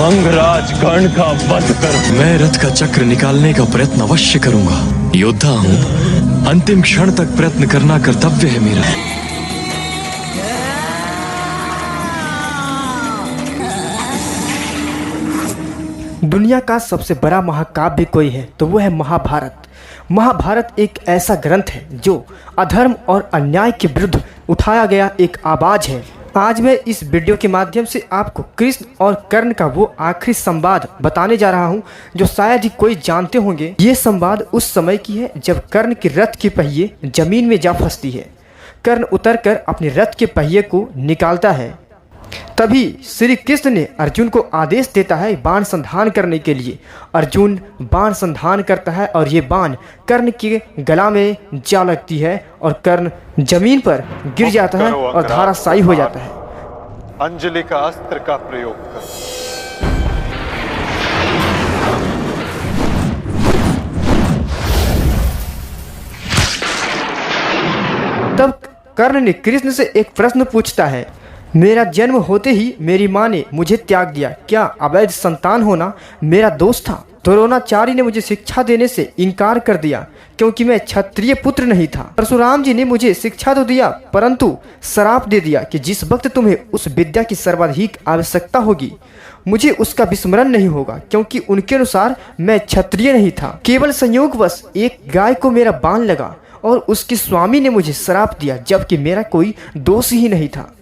भंगराज गण का वध कर। मैं रथ का चक्र निकालने का प्रयत्न अवश्य करूंगा। योद्धा हूँ, अंतिम क्षण तक प्रयत्न करना कर्तव्य है मेरा। दुनिया का सबसे बड़ा महाकाव्य कोई है तो वो है महाभारत। महाभारत एक ऐसा ग्रंथ है जो अधर्म और अन्याय के विरुद्ध उठाया गया एक आवाज है। आज मैं इस वीडियो के माध्यम से आपको कृष्ण और कर्ण का वो आखिरी संवाद बताने जा रहा हूँ जो शायद ही कोई जानते होंगे। ये संवाद उस समय की है जब कर्ण के रथ के पहिए जमीन में जा फंसती है। कर्ण उतरकर अपने रथ के पहिए को निकालता है। तभी श्री कृष्ण ने अर्जुन को आदेश देता है बाण संधान करने के लिए। अर्जुन बाण संधान करता है और ये बाण कर्ण के गला में जा लगती है और कर्ण जमीन पर गिर जाता है और धराशायी हो जाता है। अंजलि का अस्त्र का प्रयोग कर। तब कर्ण ने कृष्ण से एक प्रश्न पूछता है, मेरा जन्म होते ही मेरी माँ ने मुझे त्याग दिया, क्या अवैध संतान होना मेरा दोष था? द्रोणाचार्य ने मुझे शिक्षा देने से इनकार कर दिया क्योंकि मैं क्षत्रिय पुत्र नहीं था। परशुराम जी ने मुझे शिक्षा तो दिया परंतु श्राप दे दिया कि जिस वक्त तुम्हें उस विद्या की सर्वाधिक आवश्यकता होगी मुझे उसका विस्मरण नहीं होगा, क्योंकि उनके अनुसार मैं क्षत्रिय नहीं था। केवल संयोगवश एक गाय को मेरा बाण लगा और उसके स्वामी ने मुझे श्राप दिया जबकि मेरा कोई दोष ही नहीं था।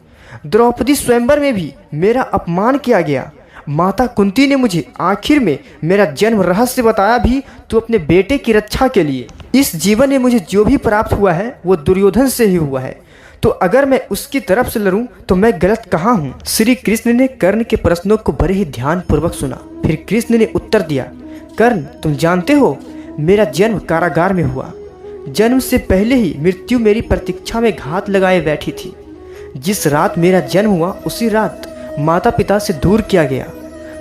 द्रौपदी स्वयंवर में भी मेरा अपमान किया गया। माता कुंती ने मुझे आखिर में मेरा जन्म रहस्य बताया भी तो अपने बेटे की रक्षा के लिए। इस जीवन में मुझे जो भी प्राप्त हुआ है वो दुर्योधन से ही हुआ है, तो अगर मैं उसकी तरफ से लड़ूं तो मैं गलत कहाँ हूँ? श्री कृष्ण ने कर्ण के प्रश्नों को बड़े ही ध्यान पूर्वक सुना। फिर कृष्ण ने उत्तर दिया, कर्ण तुम जानते हो मेरा जन्म कारागार में हुआ। जन्म से पहले ही मृत्यु मेरी प्रतीक्षा में घात लगाए बैठी थी। जिस रात मेरा जन्म हुआ उसी रात माता पिता से दूर किया गया।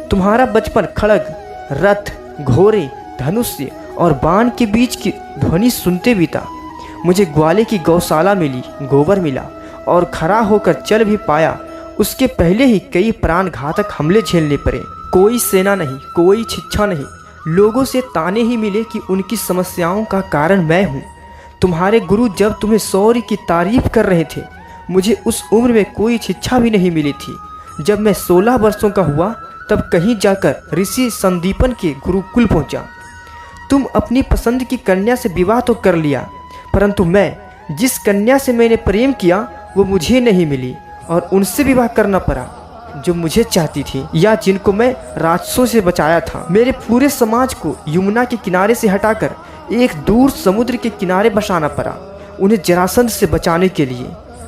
तुम्हारा बचपन खड़ग, रथ, घोड़े, धनुष्य और बाण के बीच की ध्वनि सुनते बीता। मुझे ग्वाले की गौशाला मिली, गोबर मिला और खड़ा होकर चल भी पाया। उसके पहले ही कई प्राण घातक हमले झेलने पड़े। कोई सेना नहीं, कोई शिक्षा नहीं, लोगों से ताने ही मिले कि उनकी समस्याओं का कारण मैं हूँ। तुम्हारे गुरु जब तुम्हें शौर्य की तारीफ कर रहे थे मुझे उस उम्र में कोई शिक्षा भी नहीं मिली थी। जब मैं 16 वर्षों का हुआ तब कहीं जाकर ऋषि संदीपन के गुरुकुल पहुंचा। तुम अपनी पसंद की कन्या से विवाह तो कर लिया परंतु मैं जिस कन्या से मैंने प्रेम किया वो मुझे नहीं मिली और उनसे विवाह करना पड़ा जो मुझे चाहती थी या जिनको मैं राक्षसों से बचाया था। मेरे पूरे समाज को यमुना के किनारे से हटाकर एक दूर समुद्र के किनारे बसाना पड़ा उन्हें जरासंध से बचाने के लिए।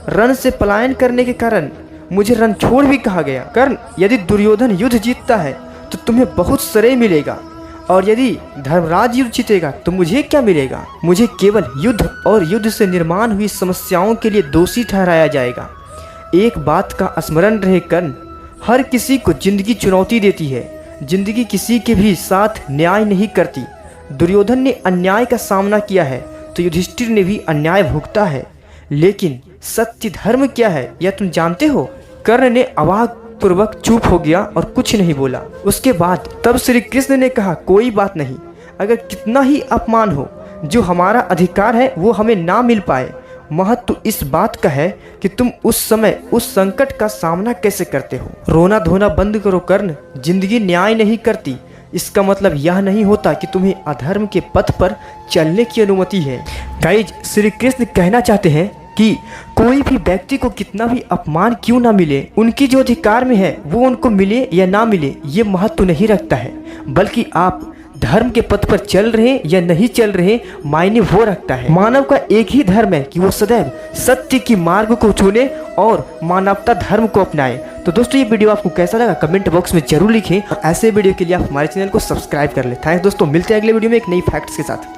रण से पलायन करने के कारण मुझे रणछोड़ भी कहा गया। कर्ण यदि दुर्योधन युद्ध जीतता है तो तुम्हें बहुत श्रेय मिलेगा और यदि धर्मराज युद्ध जीतेगा तो मुझे क्या मिलेगा? मुझे केवल युद्ध और युद्ध से निर्माण हुई समस्याओं के लिए दोषी ठहराया जाएगा। एक बात का स्मरण रहे कर्ण, हर किसी को जिंदगी चुनौती देती है, जिंदगी किसी के भी साथ न्याय नहीं करती। दुर्योधन ने अन्याय का सामना किया है तो युधिष्ठिर ने भी अन्याय भुगता है, लेकिन सत्य धर्म क्या है यह तुम जानते हो? कर्ण ने अवाक पूर्वक चुप हो गया और कुछ नहीं बोला। उसके बाद तब श्री कृष्ण ने कहा, कोई बात नहीं, अगर कितना ही अपमान हो, जो हमारा अधिकार है वो हमें ना मिल पाए, महत्व इस बात का है कि तुम उस समय उस संकट का सामना कैसे करते हो। रोना धोना बंद करो कर्ण, जिंदगी न्याय नहीं करती। इसका मतलब यह नहीं होता कि तुम्हें अधर्म के पथ पर चलने की अनुमति है। गाइज, श्री कृष्ण कहना चाहते हैं कि कोई भी व्यक्ति को कितना भी अपमान क्यों ना मिले, उनकी जो अधिकार में है वो उनको मिले या ना मिले ये महत्व नहीं रखता है, बल्कि आप धर्म के पथ पर चल रहे या नहीं चल रहे मायने वो रखता है। मानव का एक ही धर्म है कि वो सदैव सत्य की मार्ग को चुने और मानवता धर्म को अपनाए। तो दोस्तों ये वीडियो आपको कैसा लगा कमेंट बॉक्स में जरूर लिखें और ऐसे वीडियो के लिए आप हमारे चैनल को सब्सक्राइब कर लें। थैंक्स दोस्तों, मिलते हैं अगले वीडियो में एक नई फैक्ट्स के साथ।